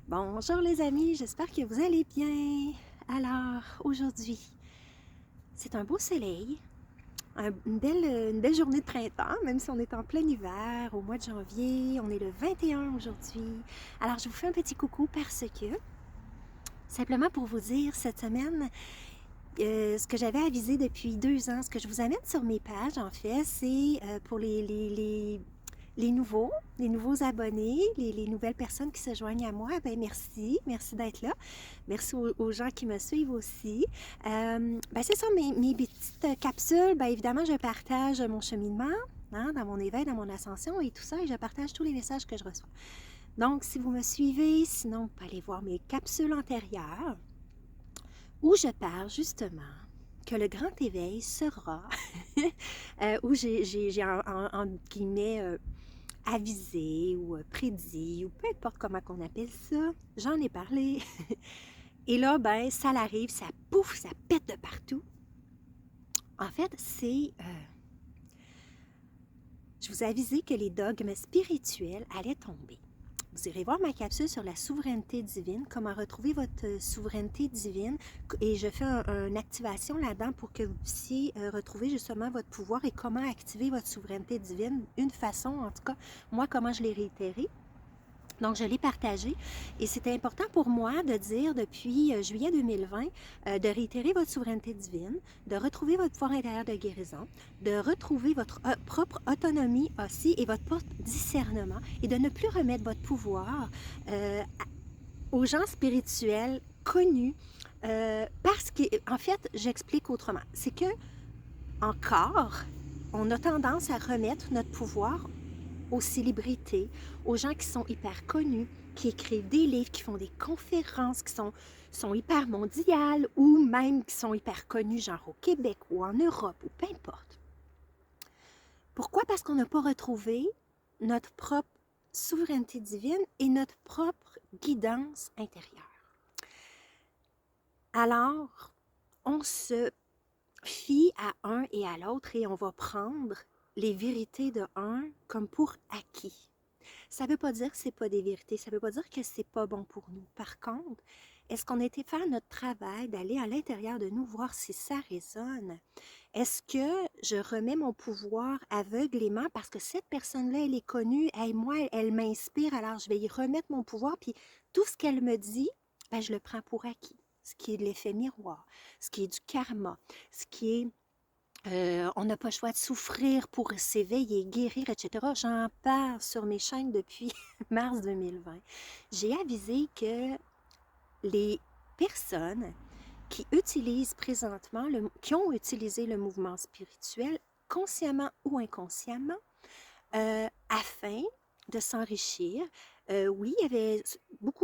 Bonjour les amis, j'espère que vous allez bien. Alors, aujourd'hui, c'est un beau soleil, une belle journée de printemps, même si on est en plein hiver, au mois de janvier, on est le 21 aujourd'hui. Alors, je vous fais un petit coucou parce que, simplement pour vous dire, cette semaine, ce que j'avais avisé depuis 2 ans, ce que je vous amène sur mes pages, en fait, c'est pour les nouveaux abonnés, les nouvelles personnes qui se joignent à moi. Ben merci d'être là. Merci aux gens qui me suivent aussi. Ben c'est ça, mes petites capsules, ben évidemment, je partage mon cheminement, hein, dans mon éveil, dans mon ascension et tout ça, et je partage tous les messages que je reçois. Donc, si vous me suivez, sinon, vous pouvez aller voir mes capsules antérieures, où je parle justement que le grand éveil sera, où j'ai en guillemets avisé ou prédit, ou peu importe comment on appelle ça, j'en ai parlé. Et là, ben, ça l'arrive, ça pouf, ça pète de partout. En fait, je vous ai avisé que les dogmes spirituels allaient tomber. Vous irez voir ma capsule sur la souveraineté divine, comment retrouver votre souveraineté divine. Et je fais une activation là-dedans pour que vous puissiez retrouver justement votre pouvoir et comment activer votre souveraineté divine. Une façon, en tout cas, moi, comment je l'ai réitéré. Donc, je l'ai partagé et c'était important pour moi de dire depuis juillet 2020 de réitérer votre souveraineté divine, de retrouver votre pouvoir intérieur de guérison, de retrouver votre propre autonomie aussi et votre propre discernement et de ne plus remettre votre pouvoir aux gens spirituels connus parce que, en fait, j'explique autrement. C'est que, encore, on a tendance à remettre notre pouvoir aux célébrités, aux gens qui sont hyper connus, qui écrivent des livres, qui font des conférences, qui sont hyper mondiales ou même qui sont hyper connus, genre au Québec ou en Europe ou peu importe. Pourquoi? Parce qu'on n'a pas retrouvé notre propre souveraineté divine et notre propre guidance intérieure. Alors, on se fie à un et à l'autre et on va prendre les vérités de un comme pour acquis. Ça ne veut pas dire que ce n'est pas des vérités, ça ne veut pas dire que ce n'est pas bon pour nous. Par contre, est-ce qu'on a été faire notre travail d'aller à l'intérieur de nous, voir si ça résonne? Est-ce que je remets mon pouvoir aveuglément parce que cette personne-là, elle est connue, et moi, elle m'inspire, alors je vais y remettre mon pouvoir, puis tout ce qu'elle me dit, ben, je le prends pour acquis. Ce qui est de l'effet miroir, ce qui est du karma, ce qui est on n'a pas le choix de souffrir pour s'éveiller, guérir, etc. J'en parle sur mes chaînes depuis mars 2020. J'ai avisé que les personnes qui utilisent présentement, qui ont utilisé le mouvement spirituel, consciemment ou inconsciemment, afin de s'enrichir. Oui, il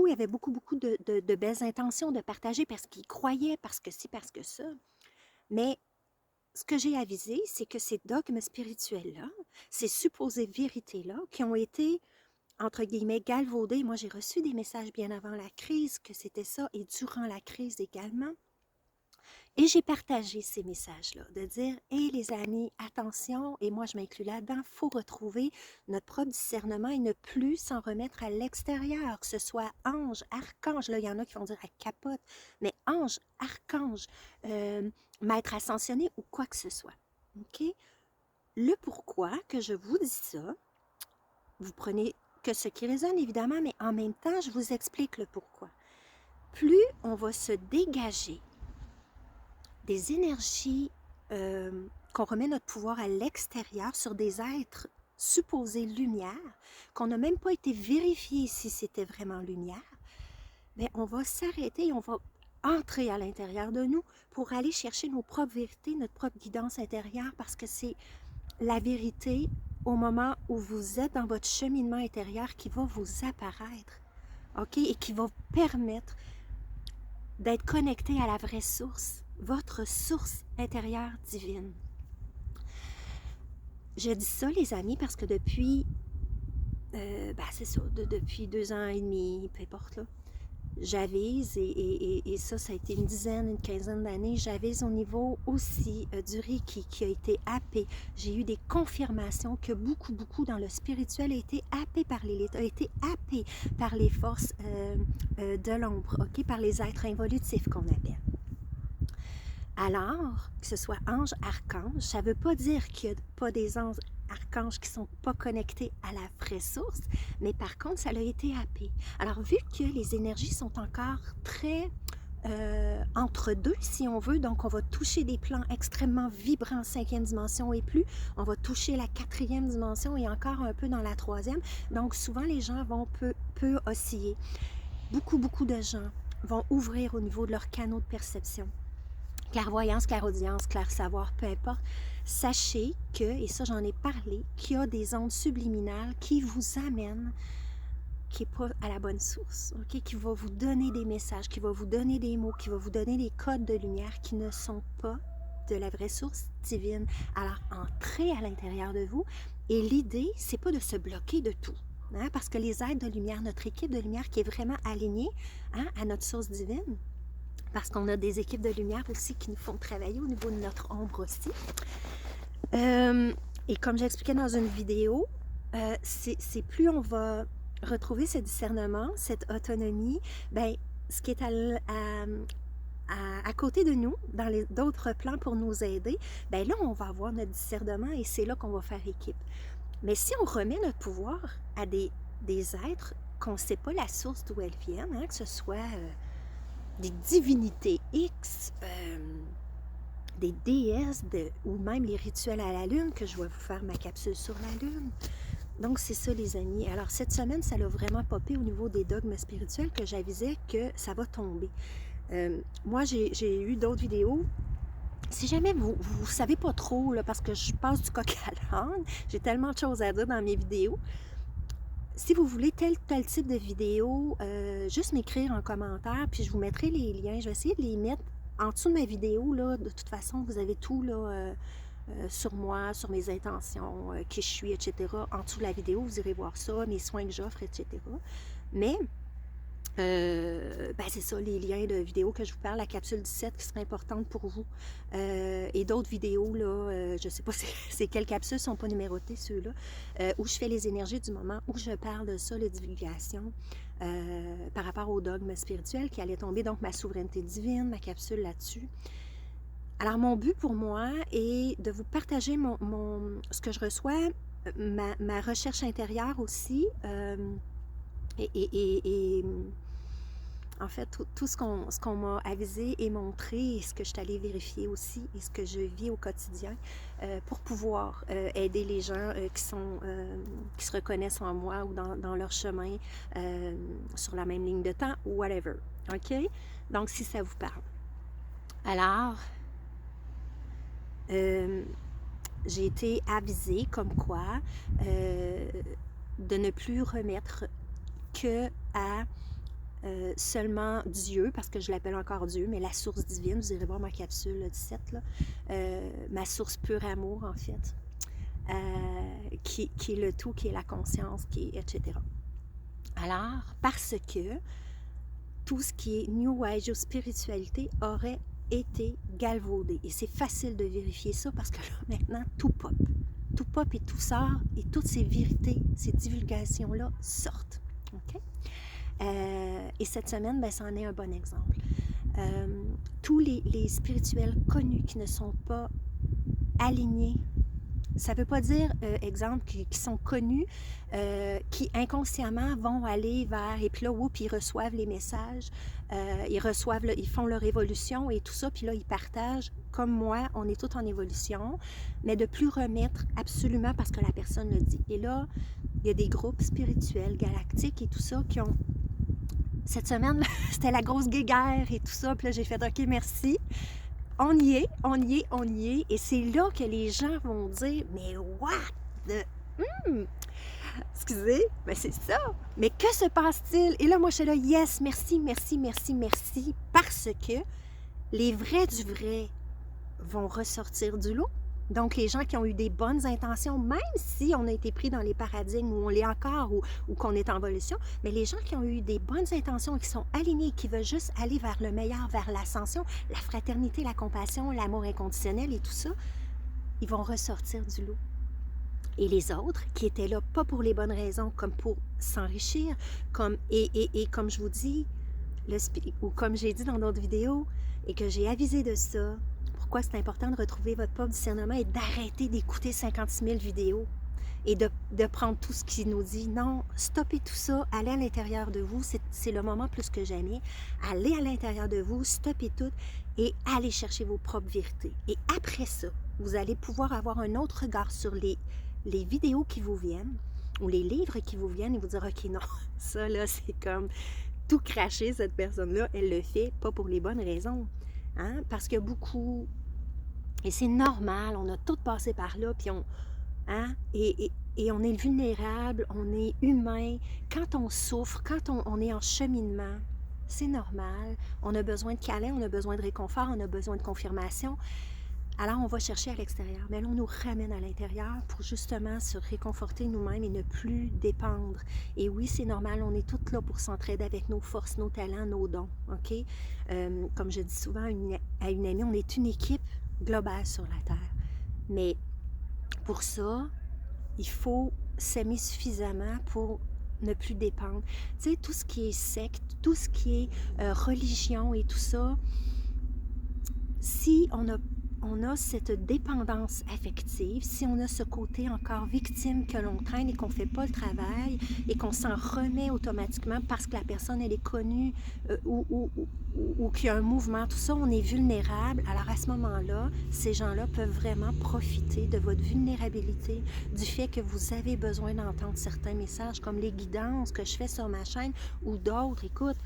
y avait beaucoup de belles intentions de partager parce qu'ils croyaient, parce que ci, parce que ça. Mais ce que j'ai avisé, c'est que ces dogmes spirituels-là, ces supposées vérités-là, qui ont été, entre guillemets, galvaudées, moi j'ai reçu des messages bien avant la crise que c'était ça, et durant la crise également, et j'ai partagé ces messages-là, de dire, hé les amis, attention, et moi je m'inclus là-dedans, il faut retrouver notre propre discernement et ne plus s'en remettre à l'extérieur, que ce soit ange, archange, là il y en a qui vont dire à capote, mais ange, archange, maître ascensionné ou quoi que ce soit. OK? Le pourquoi que je vous dis ça, vous prenez que ce qui résonne évidemment, mais en même temps, je vous explique le pourquoi. Plus on va se dégager des énergies qu'on remet notre pouvoir à l'extérieur sur des êtres supposés lumière, qu'on n'a même pas été vérifié si c'était vraiment lumière, bien, on va s'arrêter et on va entrer à l'intérieur de nous pour aller chercher nos propres vérités, notre propre guidance intérieure, parce que c'est la vérité au moment où vous êtes dans votre cheminement intérieur qui va vous apparaître, OK? Et qui va vous permettre d'être connecté à la vraie source, votre source intérieure divine. Je dis ça, les amis, parce que depuis, c'est ça, depuis 2 ans et demi, peu importe, là, j'avise, et ça a été une dizaine, une quinzaine d'années, j'avise au niveau aussi du Reiki qui a été happé. J'ai eu des confirmations que beaucoup dans le spirituel a été happé par l'élite, a été happé par les forces de l'ombre, okay? Par les êtres involutifs qu'on appelle. Alors, que ce soit ange, archange, ça ne veut pas dire qu'il n'y a pas des anges, archanges qui ne sont pas connectés à la vraie source, mais par contre, ça a été happé. Alors, vu que les énergies sont encore très entre deux, si on veut, donc on va toucher des plans extrêmement vibrants, 5e dimension et plus, on va toucher la 4e dimension et encore un peu dans la 3e, donc souvent les gens vont peu osciller. Beaucoup de gens vont ouvrir au niveau de leurs canaux de perception. Clairvoyance, clairaudience, clair-savoir, peu importe, sachez que, et ça j'en ai parlé, qu'il y a des ondes subliminales qui vous amènent, qui n'est pas à la bonne source, okay? Qui va vous donner des messages, qui va vous donner des mots, qui va vous donner des codes de lumière qui ne sont pas de la vraie source divine. Alors, entrez à l'intérieur de vous, et l'idée, c'est pas de se bloquer de tout. Hein? Parce que les êtres de lumière, notre équipe de lumière qui est vraiment alignée, hein, à notre source divine, parce qu'on a des équipes de lumière aussi qui nous font travailler au niveau de notre ombre aussi. Et comme j'expliquais dans une vidéo, c'est plus on va retrouver ce discernement, cette autonomie, ben, ce qui est à côté de nous, dans d'autres plans pour nous aider, ben là, on va avoir notre discernement et c'est là qu'on va faire équipe. Mais si on remet notre pouvoir à des êtres qu'on ne sait pas la source d'où elles viennent, hein, que ce soit des divinités X, des déesses, ou même les rituels à la lune, que je vais vous faire ma capsule sur la lune. Donc, c'est ça, les amis. Alors, cette semaine, ça l'a vraiment popé au niveau des dogmes spirituels que j'avisais que ça va tomber. Moi, j'ai eu d'autres vidéos. Si jamais vous ne savez pas trop, là, parce que je passe du coq à l'âne, j'ai tellement de choses à dire dans mes vidéos. Si vous voulez tel type de vidéo, juste m'écrire en commentaire, puis je vous mettrai les liens. Je vais essayer de les mettre en dessous de ma vidéo. Là. De toute façon, vous avez tout là, sur moi, sur mes intentions, qui je suis, etc. En dessous de la vidéo, vous irez voir ça, mes soins que j'offre, etc. Mais, ben c'est ça, les liens de vidéos que je vous parle, la capsule 17 qui serait importante pour vous, et d'autres vidéos, là, je ne sais pas c'est quelles capsules, ne sont pas numérotées ceux-là, où je fais les énergies du moment, où je parle de ça, la divulgation, par rapport au dogme spirituel qui allait tomber, donc ma souveraineté divine, ma capsule là-dessus. Alors, mon but pour moi est de vous partager ce que je reçois, ma recherche intérieure aussi, et en fait, tout ce qu'on m'a avisé et montré, et ce que je suis allée vérifier aussi, et ce que je vis au quotidien, pour pouvoir aider les gens qui se reconnaissent en moi ou dans leur chemin, sur la même ligne de temps, ou whatever. OK? Donc, si ça vous parle. Alors, j'ai été avisée comme quoi de ne plus remettre que à seulement Dieu, parce que je l'appelle encore Dieu, mais la source divine, vous irez voir ma capsule 17, là, ma source pure amour en fait, qui est le tout, qui est la conscience, qui est etc. Alors, parce que tout ce qui est New Age ou spiritualité aurait été galvaudé. Et c'est facile de vérifier ça parce que là, maintenant, tout pop. Tout pop et tout sort et toutes ces vérités, ces divulgations-là sortent. OK? Et cette semaine, ben, ça en est un bon exemple. Tous les spirituels connus qui ne sont pas alignés, ça ne veut pas dire, exemple, qui sont connus, qui inconsciemment vont aller vers, et puis là, ils reçoivent les messages, ils font leur évolution et tout ça, puis là, ils partagent. Comme moi, on est tous en évolution, mais de plus remettre absolument parce que la personne le dit. Et là, il y a des groupes spirituels, galactiques et tout ça qui ont... Cette semaine, c'était la grosse guéguerre et tout ça, puis là, j'ai fait « OK, merci ». On y est. Et c'est là que les gens vont dire « Mais what the... Excusez, mais c'est ça. Mais que se passe-t-il? » Et là, moi, je suis là « Yes, merci. » Parce que les vrais du vrai vont ressortir du lot. Donc, les gens qui ont eu des bonnes intentions, même si on a été pris dans les paradigmes où on l'est encore ou qu'on est en évolution, mais les gens qui ont eu des bonnes intentions, qui sont alignés, qui veulent juste aller vers le meilleur, vers l'ascension, la fraternité, la compassion, l'amour inconditionnel et tout ça, ils vont ressortir du lot. Et les autres qui étaient là, pas pour les bonnes raisons, comme pour s'enrichir, et comme je vous dis, ou comme j'ai dit dans d'autres vidéos, et que j'ai avisé de ça, pourquoi c'est important de retrouver votre propre discernement et d'arrêter d'écouter 56 000 vidéos et de prendre tout ce qui nous dit. Non, stoppez tout ça, allez à l'intérieur de vous, c'est le moment plus que jamais. Allez à l'intérieur de vous, stoppez tout et allez chercher vos propres vérités. Et après ça, vous allez pouvoir avoir un autre regard sur les vidéos qui vous viennent ou les livres qui vous viennent et vous dire, OK, non, ça là, c'est comme tout cracher, cette personne-là, elle le fait pas pour les bonnes raisons. Hein? Parce que beaucoup, et c'est normal, on a tout passé par là, puis et on est vulnérable, on est humain. Quand on souffre, quand on est en cheminement, c'est normal. On a besoin de câlin, on a besoin de réconfort, on a besoin de confirmation. Alors, on va chercher à l'extérieur. Mais là, on nous ramène à l'intérieur pour justement se réconforter nous-mêmes et ne plus dépendre. Et oui, c'est normal, on est toutes là pour s'entraider avec nos forces, nos talents, nos dons. OK? Comme je dis souvent à une amie, on est une équipe globale sur la Terre. Mais pour ça, il faut s'aimer suffisamment pour ne plus dépendre. Tu sais, tout ce qui est secte, tout ce qui est religion et tout ça, si on a cette dépendance affective, si on a ce côté encore victime que l'on traîne et qu'on ne fait pas le travail et qu'on s'en remet automatiquement parce que la personne, elle est connue ou qu'il y a un mouvement, tout ça, on est vulnérable. Alors à ce moment-là, ces gens-là peuvent vraiment profiter de votre vulnérabilité, du fait que vous avez besoin d'entendre certains messages comme les guidances que je fais sur ma chaîne ou d'autres. Écoute,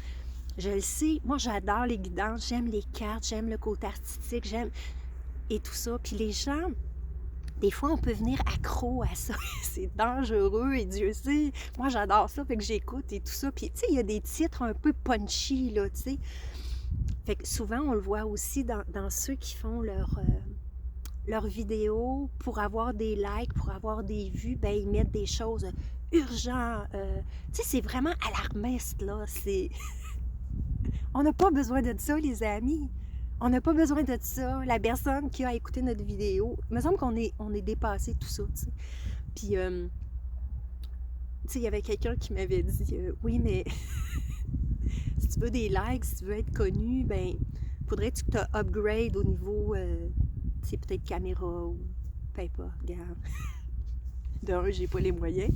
je le sais, moi j'adore les guidances, j'aime les cartes, j'aime le côté artistique, j'aime et tout ça. Puis les gens, des fois, on peut venir accro à ça. C'est dangereux et Dieu sait. Moi, j'adore ça, fait que j'écoute et tout ça. Puis, tu sais, il y a des titres un peu punchy, là, tu sais. Fait que souvent, on le voit aussi dans ceux qui font leurs vidéos pour avoir des likes, pour avoir des vues, ben ils mettent des choses urgentes. Tu sais, c'est vraiment alarmiste, là. On n'a pas besoin de ça, les amis. On n'a pas besoin de ça. La personne qui a écouté notre vidéo, il me semble qu'on est dépassé tout ça, tu sais. Puis, tu sais, il y avait quelqu'un qui m'avait dit, oui, mais si tu veux des likes, si tu veux être connu, ben, faudrait que tu te upgrades au niveau, tu sais, peut-être caméra ou, paye pas, regarde. De un, j'ai pas les moyens.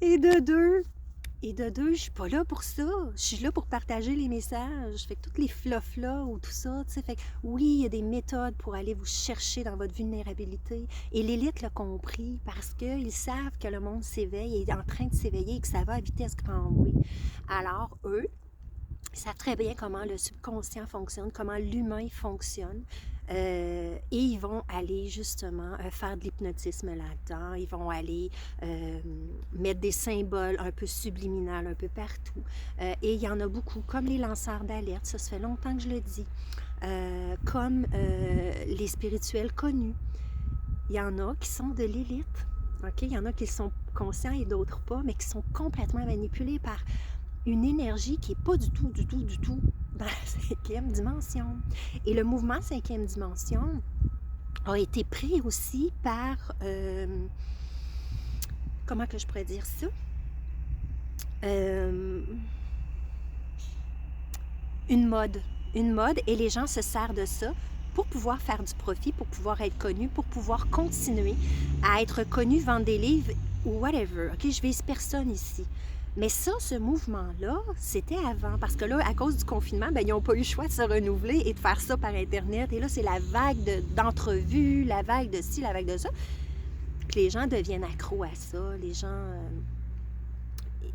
Et de deux, je suis pas là pour ça. Je suis là pour partager les messages. Fait que toutes les fluffs-là ou tout ça, tu sais, fait que oui, il y a des méthodes pour aller vous chercher dans votre vulnérabilité. Et l'élite l'a compris parce qu'ils savent que le monde s'éveille, est en train de s'éveiller et que ça va à vitesse grand V. Alors, eux, ils savent très bien comment le subconscient fonctionne, comment l'humain fonctionne. Et ils vont aller justement faire de l'hypnotisme là-dedans. Ils vont aller mettre des symboles un peu subliminales un peu partout. Et il y en a beaucoup, comme les lanceurs d'alerte, ça fait longtemps que je le dis, comme les spirituels connus. Il y en a qui sont de l'élite. Okay? Il y en a qui sont conscients et d'autres pas, mais qui sont complètement manipulés par une énergie qui n'est pas du tout dans la 5e dimension. Et le mouvement 5e dimension a été pris aussi par, comment que je pourrais dire ça? Une mode, et les gens se servent de ça pour pouvoir faire du profit, pour pouvoir être connus, pour pouvoir continuer à être connus, vendre des livres ou whatever. OK, je vise personne ici. Mais ça, ce mouvement-là, c'était avant. Parce que là, à cause du confinement, ben, ils n'ont pas eu le choix de se renouveler et de faire ça par Internet. Et là, c'est la vague d'entrevues, la vague de ci, la vague de ça. Puis les gens deviennent accros à ça. Les gens,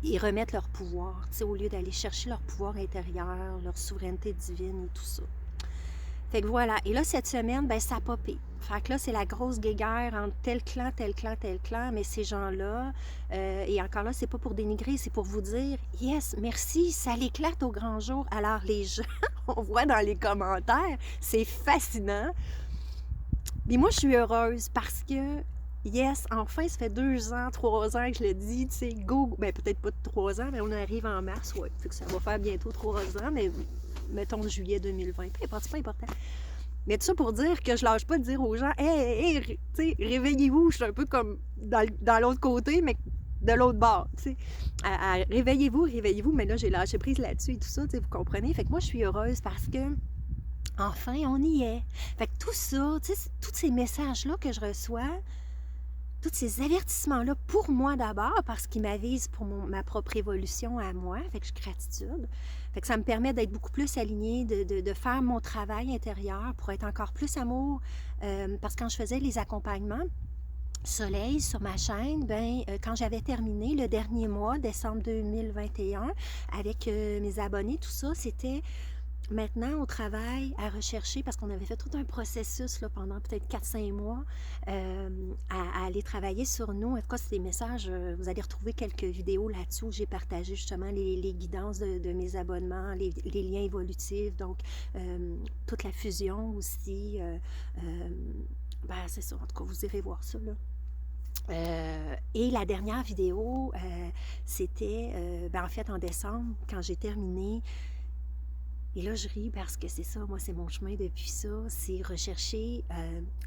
ils remettent leur pouvoir, tu sais, au lieu d'aller chercher leur pouvoir intérieur, leur souveraineté divine et tout ça. Fait que voilà. Et là, cette semaine, ben, ça a popé. Fait que là, c'est la grosse guéguerre entre tel clan, mais ces gens-là, et encore là, c'est pas pour dénigrer, c'est pour vous dire, yes, merci, ça l'éclate au grand jour. Alors, les gens, on voit dans les commentaires, c'est fascinant. Mais moi, je suis heureuse parce que, yes, enfin, ça fait 2 ans, 3 ans que je le dis, tu sais, go, ben peut-être pas 3 ans, mais on arrive en mars, ouais, fait que ça va faire bientôt 3 ans, mais mettons juillet 2020, peu importe, c'est pas important. Mais tout ça pour dire que je lâche pas de dire aux gens, hey, tu sais, réveillez-vous, je suis un peu comme dans l'autre côté, mais de l'autre bord, tu sais. Réveillez-vous, mais là, j'ai lâché prise là-dessus et tout ça, tu sais, vous comprenez? Fait que moi, je suis heureuse parce que, enfin, on y est. Fait que tout ça, tu sais, tous ces messages-là que je reçois, tous ces avertissements-là, pour moi d'abord, parce qu'ils m'avisent pour ma propre évolution à moi, fait que je gratitude. Fait que ça me permet d'être beaucoup plus alignée, de faire mon travail intérieur pour être encore plus amour. Parce que quand je faisais les accompagnements Soleil sur ma chaîne, ben, quand j'avais terminé le dernier mois, décembre 2021, avec mes abonnés, tout ça, c'était maintenant au travail à rechercher, parce qu'on avait fait tout un processus là, pendant peut-être 4-5 mois, à aller travailler sur nous. En tout cas, c'est des messages, vous allez retrouver quelques vidéos là-dessus où j'ai partagé justement les guidances de mes abonnements, les liens évolutifs, donc toute la fusion aussi. Ben, c'est ça, en tout cas, vous irez voir ça là. Et la dernière vidéo, c'était ben en fait en décembre, quand j'ai terminé. Et là, je ris parce que c'est ça, moi, c'est mon chemin depuis ça, c'est rechercher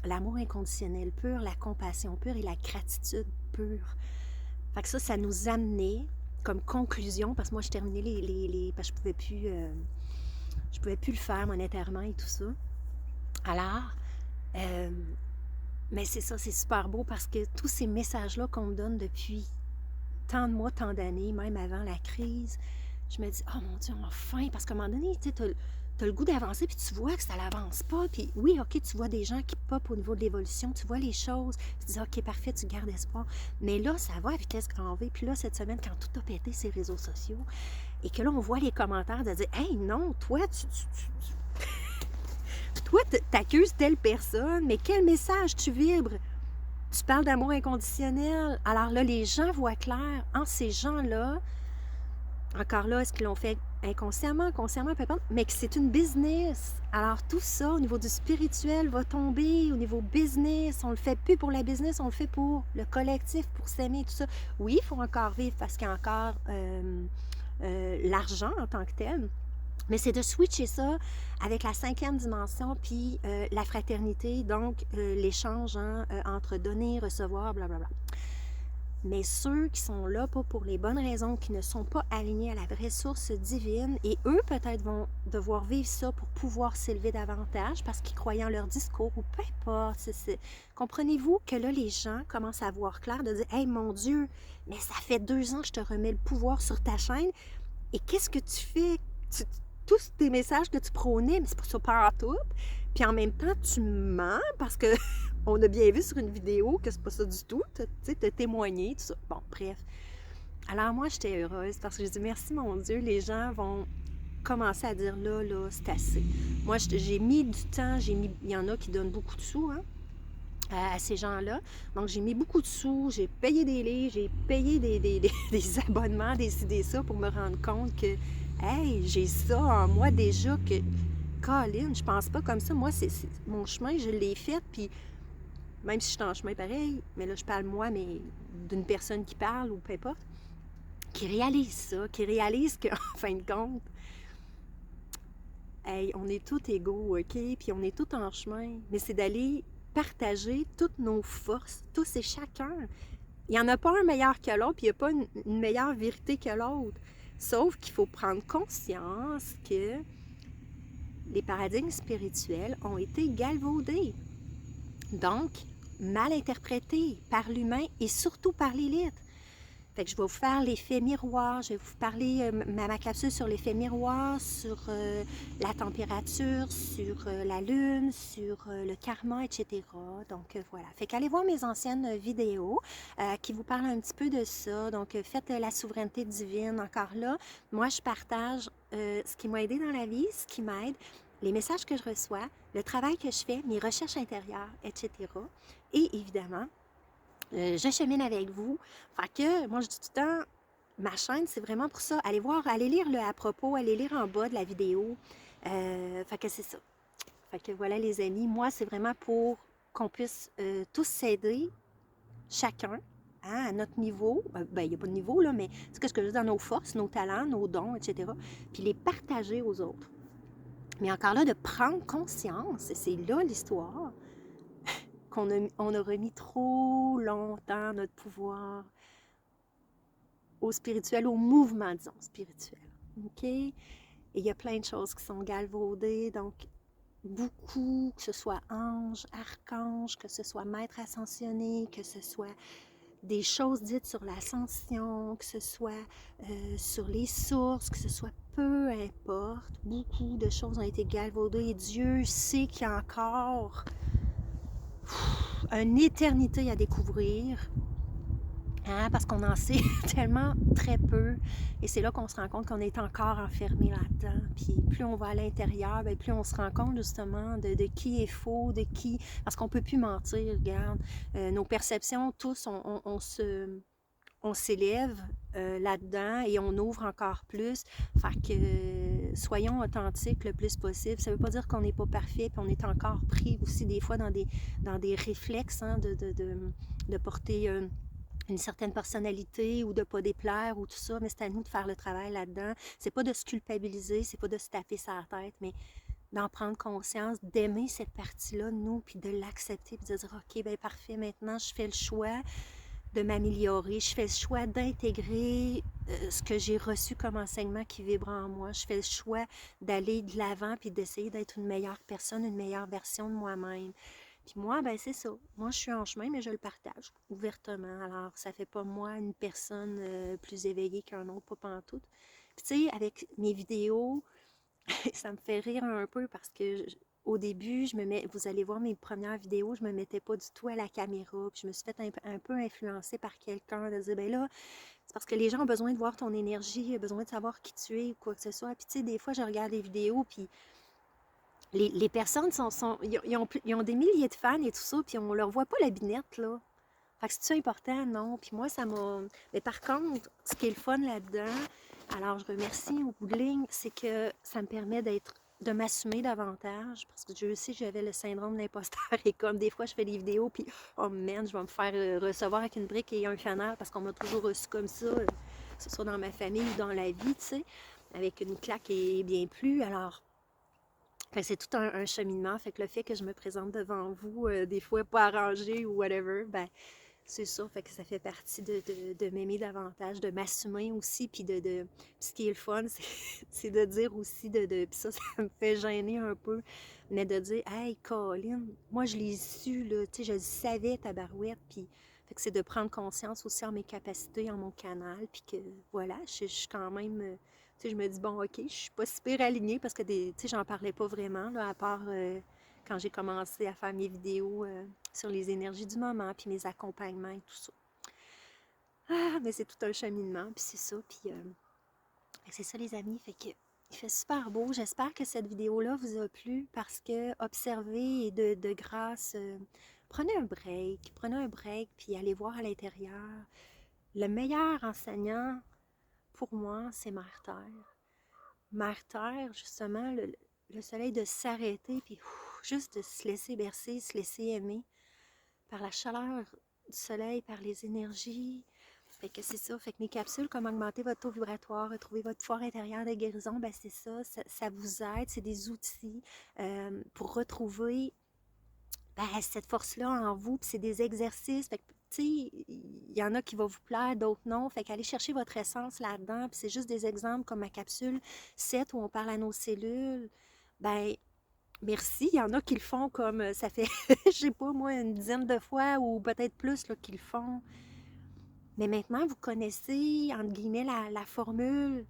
l'amour inconditionnel pur, la compassion pure et la gratitude pure. Fait que ça nous amenait comme conclusion, parce que moi, je terminais parce que je pouvais plus le faire monétairement et tout ça. Alors, mais c'est ça, c'est super beau parce que tous ces messages-là qu'on me donne depuis tant de mois, tant d'années, même avant la crise, je me dis, oh mon Dieu, enfin, parce qu'à un moment donné, tu sais, t'as le goût d'avancer, puis tu vois que ça n'avance pas, puis oui, ok, tu vois des gens qui popent au niveau de l'évolution, tu vois les choses, tu dis, ok, parfait, tu gardes espoir, mais là, ça va à vitesse grand V, puis là, cette semaine, quand tout a pété ces réseaux sociaux, et que là, on voit les commentaires de dire, hey, non, toi, toi, t'accuses telle personne, mais quel message tu vibres? Tu parles d'amour inconditionnel. Alors là, les gens voient clair. En ces gens-là, encore là, est-ce qu'ils l'ont fait inconsciemment, consciemment, peu importe, mais que c'est une business. Alors tout ça, au niveau du spirituel, va tomber, au niveau business. On le fait plus pour la business, on le fait pour le collectif, pour s'aimer, tout ça. Oui, il faut encore vivre parce qu'il y a encore l'argent en tant que tel. Mais c'est de switcher ça avec la 5e dimension, puis la fraternité, donc l'échange entre donner et recevoir, blablabla. Mais ceux qui sont là pas pour les bonnes raisons, qui ne sont pas alignés à la vraie source divine, et eux peut-être vont devoir vivre ça pour pouvoir s'élever davantage parce qu'ils croient en leur discours, ou peu importe. Comprenez-vous que là, les gens commencent à voir clair, de dire « Hey, mon Dieu, mais ça fait 2 ans que je te remets le pouvoir sur ta chaîne, et qu'est-ce que tu fais? Tous tes messages que tu prônais, mais c'est pas ça pas en tout. Puis en même temps, tu mens parce que on a bien vu sur une vidéo que c'est pas ça du tout. Tu sais, t'as témoigné, tout ça. Bon, bref. Alors moi, j'étais heureuse parce que je dis merci mon Dieu, les gens vont commencer à dire là, c'est assez. Moi, j'ai mis du temps, il y en a qui donnent beaucoup de sous, hein, à ces gens-là. Donc, j'ai mis beaucoup de sous, j'ai payé des livres, j'ai payé des abonnements, des ça pour me rendre compte que, hey, j'ai ça en moi déjà que, Colin, je pense pas comme ça. Moi, c'est mon chemin, je l'ai fait, puis même si je suis en chemin pareil, mais là, je parle moi, mais d'une personne qui parle ou peu importe, qui réalise ça, qui réalise qu'en fin de compte, hey, on est tous égaux, OK? Puis on est tous en chemin, mais c'est d'aller partager toutes nos forces, tous et chacun. Il n'y en a pas un meilleur que l'autre, puis il n'y a pas une meilleure vérité que l'autre. Sauf qu'il faut prendre conscience que les paradigmes spirituels ont été galvaudés. Donc, mal interprétés par l'humain et surtout par l'élite. Fait que je vais vous faire l'effet miroir, je vais vous parler ma capsule sur l'effet miroir, sur la température, sur la lune, sur le karma, etc. Donc voilà. Fait qu'allez voir mes anciennes vidéos qui vous parlent un petit peu de ça. Donc faites la souveraineté divine. Encore là, moi je partage ce qui m'a aidé dans la vie, ce qui m'aide, les messages que je reçois, le travail que je fais, mes recherches intérieures, etc. Et évidemment, je chemine avec vous. Fait que, moi, je dis tout le temps, ma chaîne, c'est vraiment pour ça. Allez voir, allez lire le à propos, allez lire en bas de la vidéo. Fait que c'est ça. Fait que voilà, les amis, moi, c'est vraiment pour qu'on puisse tous s'aider, chacun, hein, à notre niveau. Ben, il n'y a pas de niveau, là, mais c'est ce que je veux dire, dans nos forces, nos talents, nos dons, etc. Puis les partager aux autres. Mais encore là, de prendre conscience, et c'est là l'histoire, on a remis trop longtemps notre pouvoir au spirituel, au mouvement, disons, spirituel. OK? Et il y a plein de choses qui sont galvaudées, donc beaucoup, que ce soit ange, archange, que ce soit maître ascensionné, que ce soit des choses dites sur l'ascension, que ce soit sur les sources, que ce soit peu importe, beaucoup de choses ont été galvaudées et Dieu sait qu'il y a encore une éternité à découvrir. Hein, parce qu'on en sait tellement très peu. Et c'est là qu'on se rend compte qu'on est encore enfermé là-dedans. Puis plus on va à l'intérieur, bien, plus on se rend compte justement de qui est faux, de qui... Parce qu'on ne peut plus mentir, regarde. Nos perceptions, tous, on s'élève là-dedans et on ouvre encore plus. Fait que soyons authentiques le plus possible. Ça ne veut pas dire qu'on n'est pas parfait, puis on est encore pris aussi des fois dans des réflexes hein, de porter... une certaine personnalité ou de pas déplaire ou tout ça, mais c'est à nous de faire le travail là-dedans. C'est pas de se culpabiliser, c'est pas de se taper sa tête, mais d'en prendre conscience, d'aimer cette partie-là de nous, puis de l'accepter, puis de dire, OK, bien parfait, maintenant je fais le choix de m'améliorer, je fais le choix d'intégrer ce que j'ai reçu comme enseignement qui vibre en moi, je fais le choix d'aller de l'avant, puis d'essayer d'être une meilleure personne, une meilleure version de moi-même. Puis moi, ben c'est ça. Moi, je suis en chemin, mais je le partage ouvertement. Alors, ça fait pas moi une personne plus éveillée qu'un autre, pas pantoute. Puis tu sais, avec mes vidéos, ça me fait rire un peu parce que au début, vous allez voir mes premières vidéos, je me mettais pas du tout à la caméra. Puis je me suis fait un peu influencer par quelqu'un de dire, ben là, c'est parce que les gens ont besoin de voir ton énergie, ont besoin de savoir qui tu es ou quoi que ce soit. Puis tu sais, des fois, je regarde les vidéos, puis les personnes ils ont des milliers de fans et tout ça, puis on leur voit pas la binette, là. Fait que c'est-tu important? Non. Puis moi, ça m'a... Mais par contre, ce qui est le fun là-dedans, alors je remercie au bout de ligne, c'est que ça me permet de m'assumer davantage, parce que je sais que j'avais le syndrome de l'imposteur et comme des fois je fais des vidéos puis oh man, je vais me faire recevoir avec une brique et un fanal parce qu'on m'a toujours reçu comme ça, que ce soit dans ma famille ou dans la vie, tu sais, avec une claque et bien plus. Alors c'est tout un cheminement. Fait que le fait que je me présente devant vous, des fois pas arrangé ou whatever, ben c'est ça. Fait que ça fait partie de m'aimer davantage, de m'assumer aussi. Puis ce qui est le fun, c'est de dire aussi puis ça me fait gêner un peu, mais de dire hey, Colin, moi je l'ai su, là, tu sais, je le savais, tabarouette. Puis fait que c'est de prendre conscience aussi en mes capacités, en mon canal. Puis que voilà, je suis quand même. Tu sais, je me dis, bon, OK, je suis pas super alignée parce que tu sais, j'en parlais pas vraiment, là, à part quand j'ai commencé à faire mes vidéos sur les énergies du moment, puis mes accompagnements et tout ça. Ah, mais c'est tout un cheminement, puis c'est ça, puis c'est ça, les amis, fait que il fait super beau. J'espère que cette vidéo-là vous a plu parce que observez et de grâce, prenez un break, puis allez voir à l'intérieur. Le meilleur enseignant, pour moi, c'est Mère Terre. Mère Terre, justement, le soleil de s'arrêter, puis juste de se laisser bercer, se laisser aimer par la chaleur du soleil, par les énergies. Fait que c'est ça. Fait que mes capsules, comme augmenter votre taux vibratoire, retrouver votre foire intérieure de guérison, ben c'est ça, ça vous aide. C'est des outils pour retrouver cette force-là en vous. Puis c'est des exercices. Fait que, tu sais, il y en a qui vont vous plaire, d'autres non. Fait qu'allez chercher votre essence là-dedans. Puis c'est juste des exemples comme ma capsule 7 où on parle à nos cellules. Ben, merci. Il y en a qui le font comme ça fait, je sais pas moi, une dizaine de fois ou peut-être plus là, qu'ils le font. Mais maintenant, vous connaissez, entre guillemets, la formule.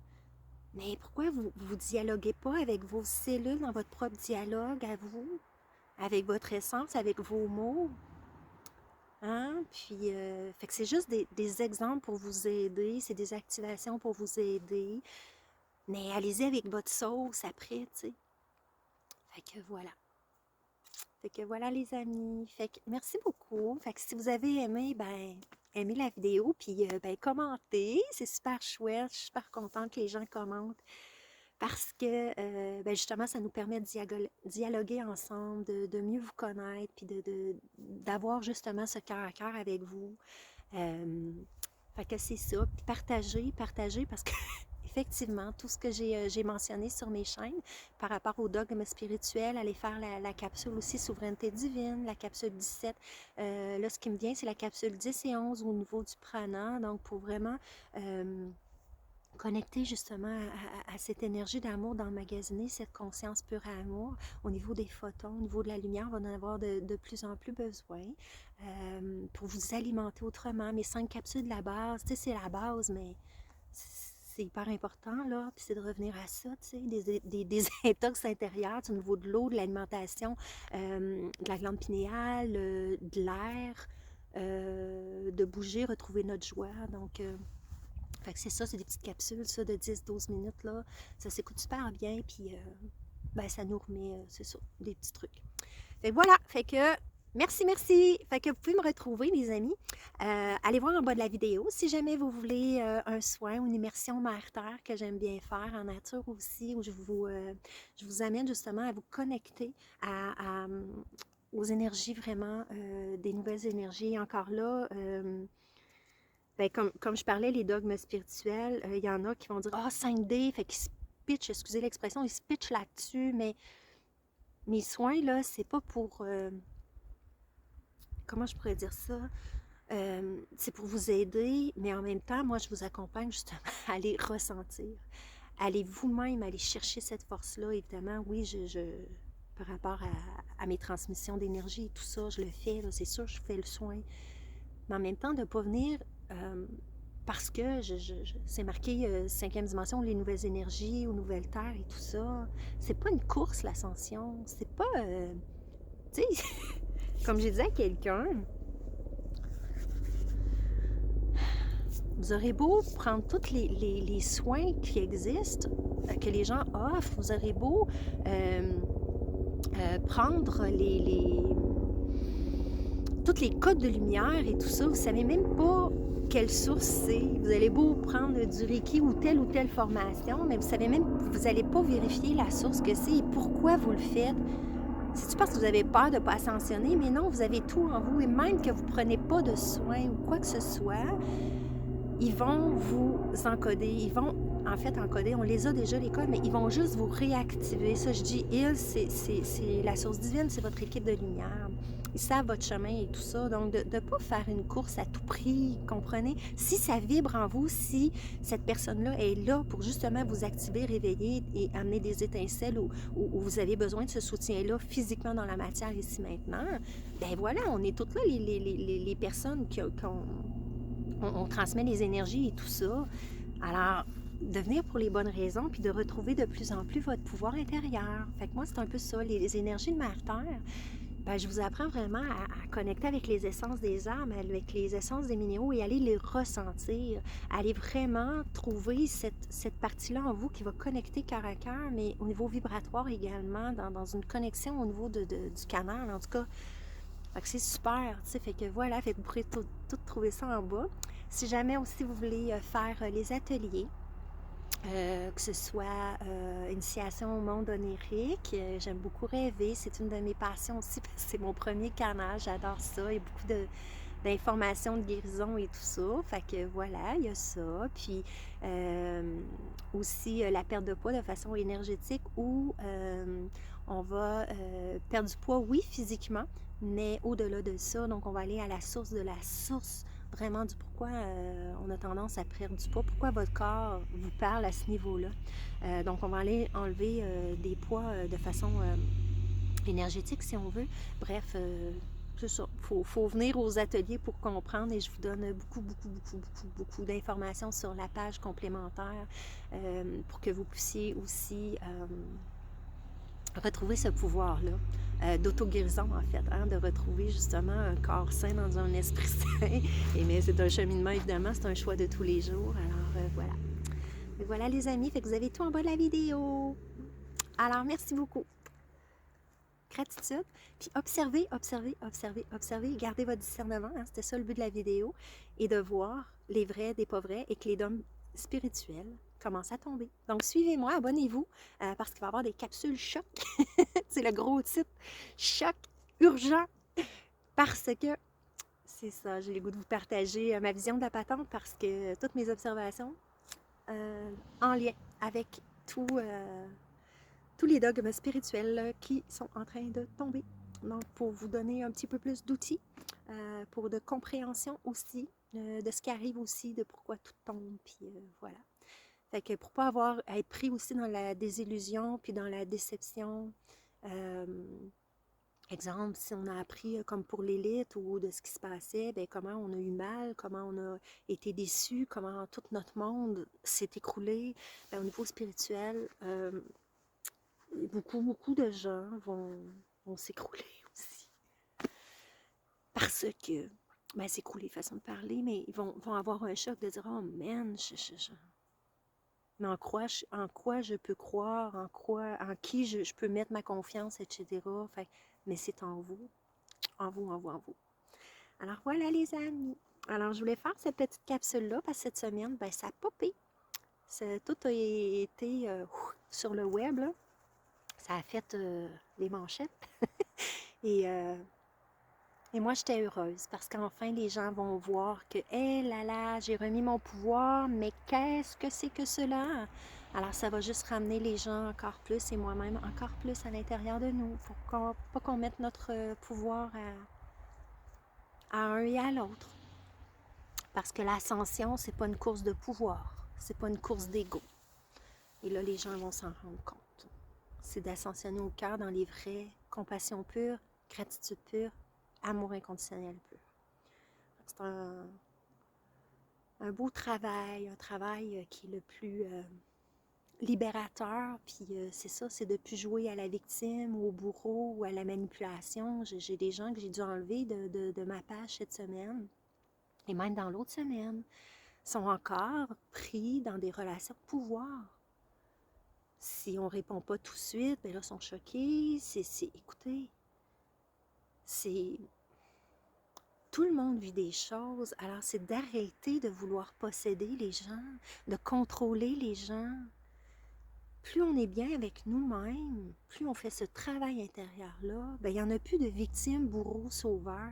Mais pourquoi vous dialoguez pas avec vos cellules dans votre propre dialogue à vous, avec votre essence, avec vos mots? Hein? Puis, fait que c'est juste des exemples pour vous aider, c'est des activations pour vous aider. Mais allez-y avec votre sauce après, tu sais. Fait que voilà. Fait que voilà les amis. Fait que merci beaucoup. Fait que si vous avez aimé, ben aimez la vidéo, puis ben commentez. C'est super chouette. Je suis super contente que les gens commentent. parce que ben justement, ça nous permet de dialoguer ensemble, de mieux vous connaître, puis d'avoir justement ce cœur à cœur avec vous. Fait que c'est ça. Puis partager parce que effectivement, tout ce que j'ai mentionné sur mes chaînes par rapport au dogme spirituel, aller faire la capsule aussi Souveraineté divine, la capsule 17. Là, ce qui me vient, c'est la capsule 10 et 11 au niveau du prana. Donc, pour vraiment connecter justement à cette énergie d'amour, d'emmagasiner cette conscience pure à amour au niveau des photons, au niveau de la lumière, on va en avoir de plus en plus besoin pour vous alimenter autrement. Mes 5 capsules de la base, tu sais, c'est la base, mais c'est hyper important, là, puis c'est de revenir à ça, tu sais, des intox intérieurs, au niveau de l'eau, de l'alimentation, de la glande pinéale, de l'air, de bouger, retrouver notre joie, donc... fait que c'est ça, c'est des petites capsules, ça, de 10-12 minutes, là. Ça s'écoute super bien, puis ben, ça nous remet, c'est ça, des petits trucs. Fait que voilà, fait que merci, merci. Fait que vous pouvez me retrouver, les amis. Allez voir en bas de la vidéo si jamais vous voulez un soin ou une immersion mer-terre que j'aime bien faire en nature aussi, où je vous amène justement à vous connecter aux énergies vraiment, des nouvelles énergies. Encore là, ben, comme je parlais, les dogmes spirituels, il y en a qui vont dire « Ah, 5D », fait qu'ils se pitchent, excusez l'expression, ils se pitchent là-dessus, mais mes soins, là, c'est pas pour... comment je pourrais dire ça? C'est pour vous aider, mais en même temps, moi, je vous accompagne justement à les ressentir. Allez vous-même aller chercher cette force-là, évidemment. Oui, par rapport à mes transmissions d'énergie et tout ça, je le fais, c'est sûr, je fais le soin. Mais en même temps, de ne pas venir... parce que c'est marqué 5e dimension, les nouvelles énergies, aux nouvelles terres et tout ça. C'est pas une course, l'ascension. C'est pas... tu sais, comme j'ai dit à quelqu'un, vous aurez beau prendre tous les soins qui existent, que les gens offrent, vous aurez beau prendre tous les codes de lumière et tout ça, vous savez même pas quelle source c'est. Vous allez beau prendre du Reiki ou telle formation, mais vous savez même, vous n'allez pas vérifier la source que c'est et pourquoi vous le faites. C'est-tu parce que vous avez peur de ne pas ascensionner? Mais non, vous avez tout en vous. Et même que vous ne prenez pas de soins ou quoi que ce soit, ils vont vous encoder. Ils vont, en fait, encoder. On les a déjà, les codes, mais ils vont juste vous réactiver. Ça, je dis, c'est la source divine, c'est votre équipe de lumière. Ils savent votre chemin et tout ça. Donc, de ne pas faire une course à tout prix, comprenez? Si ça vibre en vous, si cette personne-là est là pour justement vous activer, réveiller et amener des étincelles où vous avez besoin de ce soutien-là physiquement dans la matière ici maintenant, ben voilà, on est toutes là, les personnes qui ont... On transmet les énergies et tout ça. Alors, de venir pour les bonnes raisons, puis de retrouver de plus en plus votre pouvoir intérieur. Fait que moi, c'est un peu ça, les énergies de Mère-Terre. Ben, je vous apprends vraiment à connecter avec les essences des âmes, avec les essences des minéraux et aller les ressentir. Aller vraiment trouver cette partie-là en vous qui va connecter cœur à cœur, mais au niveau vibratoire également, dans une connexion au niveau du canal, en tout cas. Fait que c'est super, tu sais, fait que voilà, fait que vous pourrez tout trouver ça en bas. Si jamais aussi vous voulez faire les ateliers, que ce soit initiation au monde onirique, j'aime beaucoup rêver, c'est une de mes passions aussi parce que c'est mon premier canal, j'adore ça, il y a beaucoup d'informations de guérison et tout ça, fait que voilà, il y a ça, puis aussi la perte de poids de façon énergétique où on va perdre du poids, oui, physiquement, mais au-delà de ça, donc on va aller à la source de la source vraiment du pourquoi on a tendance à perdre du poids, pourquoi votre corps vous parle à ce niveau-là. Donc on va aller enlever des poids de façon énergétique si on veut. Bref, c'est ça. Faut venir aux ateliers pour comprendre et je vous donne beaucoup d'informations sur la page complémentaire pour que vous puissiez aussi retrouver ce pouvoir-là, d'auto-guérison en fait, hein, de retrouver justement un corps sain dans un esprit sain. Et mais c'est un cheminement évidemment, c'est un choix de tous les jours. Alors voilà. Et voilà les amis, fait que vous avez tout en bas de la vidéo. Alors merci beaucoup. Gratitude. Puis observez, gardez votre discernement, hein, c'était ça le but de la vidéo, et de voir les vrais des pas vrais et que les dogmes spirituels commence à tomber. Donc, suivez-moi, abonnez-vous, parce qu'il va y avoir des capsules choc. C'est le gros titre. Choc urgent. Parce que, c'est ça, j'ai le goût de vous partager ma vision de la patente parce que toutes mes observations en lien avec tous les dogmes spirituels qui sont en train de tomber. Donc, pour vous donner un petit peu plus d'outils, pour de compréhension aussi, de ce qui arrive aussi, de pourquoi tout tombe, puis voilà. Fait que pour pas avoir à être pris aussi dans la désillusion, puis dans la déception, exemple, si on a appris comme pour l'élite ou de ce qui se passait, bien, comment on a eu mal, comment on a été déçu, comment tout notre monde s'est écroulé. Bien, au niveau spirituel, beaucoup de gens vont s'écrouler aussi. Parce que, ben, s'écrouler, façon de parler, mais ils vont avoir un choc de dire, oh man, mais en quoi je peux croire, en qui je peux mettre ma confiance, etc. Fait, mais c'est en vous, en vous, en vous, en vous. Alors voilà les amis. Alors je voulais faire cette petite capsule-là parce que cette semaine, ben, ça a popé. Tout a été sur le web, là. Ça a fait les manchettes. Et moi, j'étais heureuse parce qu'enfin, les gens vont voir que, hé là là, j'ai remis mon pouvoir, mais qu'est-ce que c'est que cela? Alors, ça va juste ramener les gens encore plus et moi-même encore plus à l'intérieur de nous. Faut pas qu'on mette notre pouvoir à un et à l'autre. Parce que l'ascension, c'est pas une course de pouvoir, c'est pas une course d'ego. Et là, les gens vont s'en rendre compte. C'est d'ascensionner au cœur dans les vrais compassion pure, gratitude pure, amour inconditionnel pur. C'est un beau travail, un travail qui est le plus libérateur. Puis c'est ça, c'est de ne plus jouer à la victime ou au bourreau ou à la manipulation. J'ai des gens que j'ai dû enlever de ma page cette semaine. Et même dans l'autre semaine, sont encore pris dans des relations de pouvoir. Si on ne répond pas tout de suite, bien là, ils sont choqués. Écoutez, c'est... Tout le monde vit des choses, alors c'est d'arrêter de vouloir posséder les gens, de contrôler les gens. Plus on est bien avec nous-mêmes, plus on fait ce travail intérieur-là, bien, il n'y en a plus de victimes, bourreaux, sauveurs.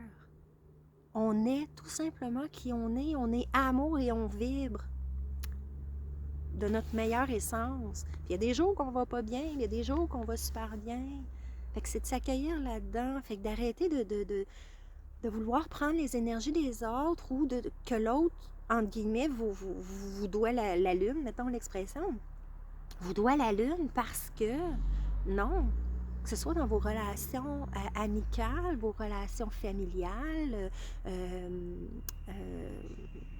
On est tout simplement qui on est amour et on vibre de notre meilleure essence. Puis il y a des jours qu'on va pas bien, il y a des jours qu'on va super bien. Fait que c'est de s'accueillir là-dedans, fait que d'arrêter de vouloir prendre les énergies des autres ou que l'autre, entre guillemets, vous doit la lune, mettons l'expression. Vous doit la lune parce que, non, que ce soit dans vos relations amicales, vos relations familiales,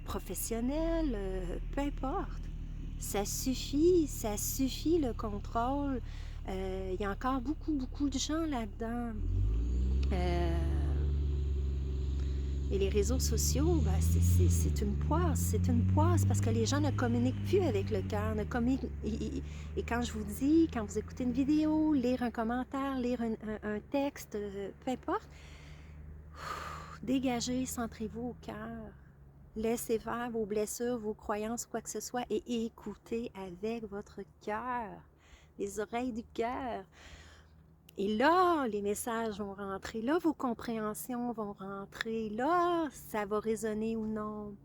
professionnelles, peu importe. Ça suffit le contrôle. Il y a encore beaucoup de gens là-dedans. Et les réseaux sociaux, ben, c'est une poisse parce que les gens ne communiquent plus avec le cœur. Et quand je vous dis, quand vous écoutez une vidéo, lire un commentaire, lire un texte, peu importe, dégagez, centrez-vous au cœur. Laissez faire vos blessures, vos croyances, quoi que ce soit, et écoutez avec votre cœur, les oreilles du cœur. Et là, les messages vont rentrer, là, vos compréhensions vont rentrer, là, ça va résonner ou non.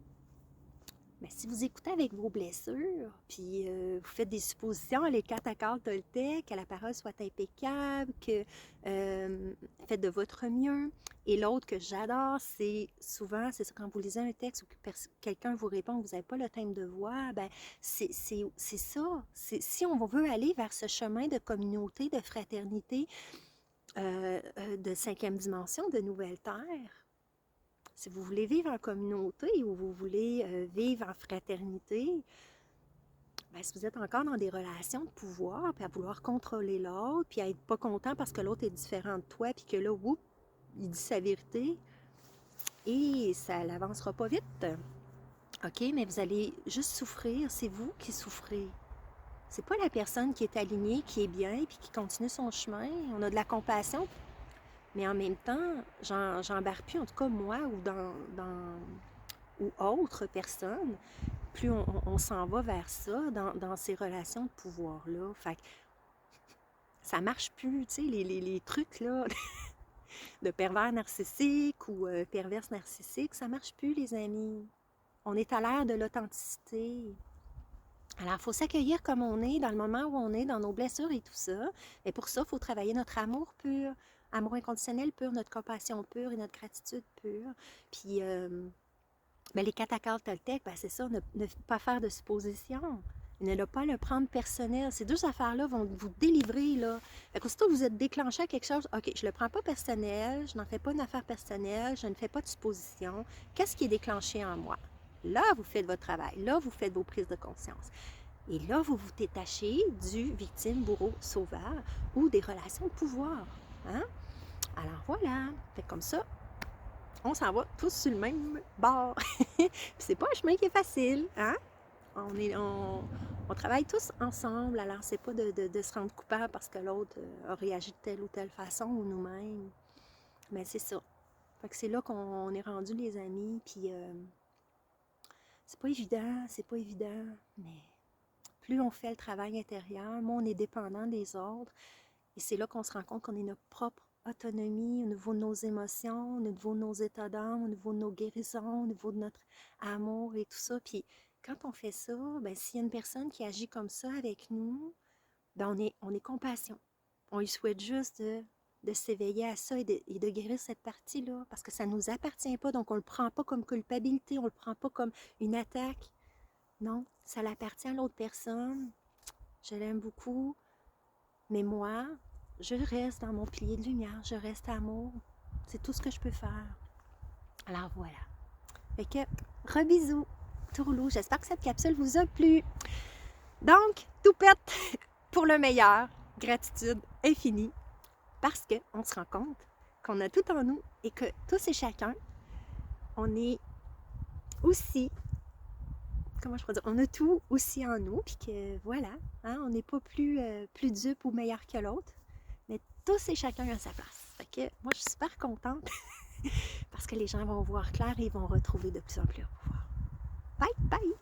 Mais si vous écoutez avec vos blessures, puis vous faites des suppositions, les 4 accords Toltec, que la parole soit impeccable, que faites de votre mieux. Et l'autre que j'adore, c'est souvent, c'est ça, quand vous lisez un texte ou que quelqu'un vous répond que vous n'avez pas le thème de voix, ben c'est ça. Si on veut aller vers ce chemin de communauté, de fraternité, de 5e dimension, de nouvelle terre, si vous voulez vivre en communauté ou vous voulez vivre en fraternité, bien, si vous êtes encore dans des relations de pouvoir, puis à vouloir contrôler l'autre, puis à être pas content parce que l'autre est différent de toi, puis que là, whoop, il dit sa vérité, et ça n'avancera pas vite. OK, mais vous allez juste souffrir, c'est vous qui souffrez. C'est pas la personne qui est alignée, qui est bien, puis qui continue son chemin. On a de la compassion, mais en même temps, j'embarque plus, en tout cas moi ou ou autres personnes, plus on s'en va vers ça dans ces relations de pouvoir-là. Fait que ça marche plus, tu sais, les trucs là de pervers narcissiques ou perverses narcissiques, ça marche plus, les amis. On est à l'ère de l'authenticité. Alors, il faut s'accueillir comme on est, dans le moment où on est, dans nos blessures et tout ça. Et pour ça, il faut travailler notre amour pur, amour inconditionnel pur, notre compassion pure et notre gratitude pure. Puis, ben, les 4 accords Toltec, ben, c'est ça, ne pas faire de suppositions. Ne pas le prendre personnel. Ces 2 affaires-là vont vous délivrer, là. Fait qu'aussitôt que vous êtes déclenché à quelque chose, OK, je ne le prends pas personnel, je n'en fais pas une affaire personnelle, je ne fais pas de suppositions. Qu'est-ce qui est déclenché en moi? Là, vous faites votre travail. Là, vous faites vos prises de conscience. Et là, vous vous détachez du victime, bourreau, sauveur ou des relations de pouvoir. Hein? Alors voilà. Fait comme ça, on s'en va tous sur le même bord. Puis c'est pas un chemin qui est facile. Hein? On travaille tous ensemble. Alors, c'est pas de se rendre coupable parce que l'autre a réagi de telle ou telle façon ou nous-mêmes. Mais c'est ça. Fait que c'est là qu'on est rendu les amis. Puis c'est pas évident, mais plus on fait le travail intérieur, moins on est dépendant des autres. Et c'est là qu'on se rend compte qu'on est notre propre autonomie au niveau de nos émotions, au niveau de nos états d'âme, au niveau de nos guérisons, au niveau de notre amour et tout ça. Puis quand on fait ça, ben, s'il y a une personne qui agit comme ça avec nous, ben, on est compassion. On lui souhaite juste de s'éveiller à ça et de guérir cette partie-là, parce que ça ne nous appartient pas, donc on ne le prend pas comme culpabilité, on ne le prend pas comme une attaque. Non, ça l'appartient à l'autre personne. Je l'aime beaucoup, mais moi, je reste dans mon pilier de lumière, je reste amour. C'est tout ce que je peux faire. Alors voilà. Fait que, rebisous, tourlou. J'espère que cette capsule vous a plu. Donc, tout pète pour le meilleur. Gratitude infinie. Parce qu'on se rend compte qu'on a tout en nous et que tous et chacun, on est aussi, comment je pourrais dire, on a tout aussi en nous, puis que voilà, hein, on n'est pas plus dupe ou meilleur que l'autre, mais tous et chacun a sa place. Fait que moi, je suis super contente parce que les gens vont voir clair et ils vont retrouver de plus en plus leur pouvoir. Bye, bye!